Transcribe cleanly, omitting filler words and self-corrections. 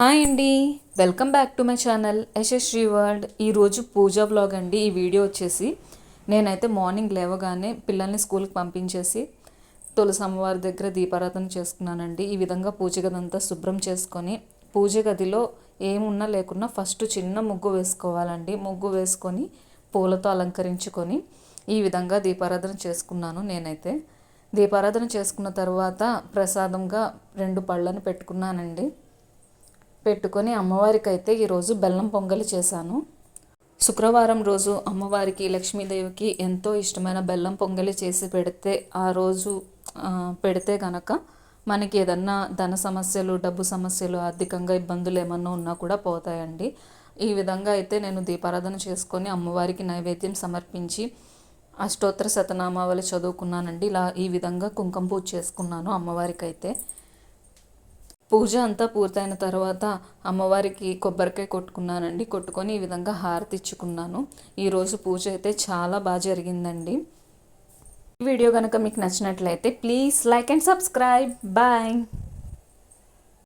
Hi అండి, welcome back to my channel Yashasvi world. ఈరోజు పూజా vlog అండి. ఈ వీడియో వచ్చేసి నేనైతే మార్నింగ్ లేవగానే పిల్లల్ని స్కూల్కి పంపించేసి తులసి అమ్మవారి దగ్గర దీపారాధన చేసుకున్నానండి. ఈ విధంగా పూజ గదంతా శుభ్రం చేసుకొని పూజ గదిలో ఏమున్నా లేకున్నా ఫస్ట్ చిన్న ముగ్గు వేసుకోవాలండి. ముగ్గు వేసుకొని పూలతో అలంకరించుకొని ఈ విధంగా దీపారాధన చేసుకున్నాను. నేనైతే దీపారాధన చేసుకున్న తర్వాత ప్రసాదంగా 2 పళ్ళని పెట్టుకున్నానండి. పెట్టుకొని అమ్మవారికి అయితే ఈరోజు బెల్లం పొంగలి చేశాను. శుక్రవారం రోజు అమ్మవారికి లక్ష్మీదేవికి ఎంతో ఇష్టమైన బెల్లం పొంగలి చేసి పెడితే ఆ రోజు పెడితే కనుక మనకి ఏదన్నా ధన సమస్యలు, డబ్బు సమస్యలు, ఆర్థికంగా ఇబ్బందులు ఏమన్నా ఉన్నా కూడా పోతాయండి. ఈ విధంగా అయితే నేను దీపారాధన చేసుకొని అమ్మవారికి నైవేద్యం సమర్పించి అష్టోత్తర శతనామావళి చదువుకున్నానండి. ఇలా ఈ విధంగా కుంకుమ పూజ చేసుకున్నాను అమ్మవారికి అయితే. పూజ అంతా పూర్తయిన తర్వాత అమ్మవారికి కొబ్బరికాయ కొట్టుకున్నానండి. కొట్టుకొని ఈ విధంగా హారతి ఇచ్చుకున్నాను. ఈరోజు పూజ అయితే చాలా బాగా జరిగిందండి. ఈ వీడియో కనుక మీకు నచ్చినట్లయితే please like and subscribe. Bye.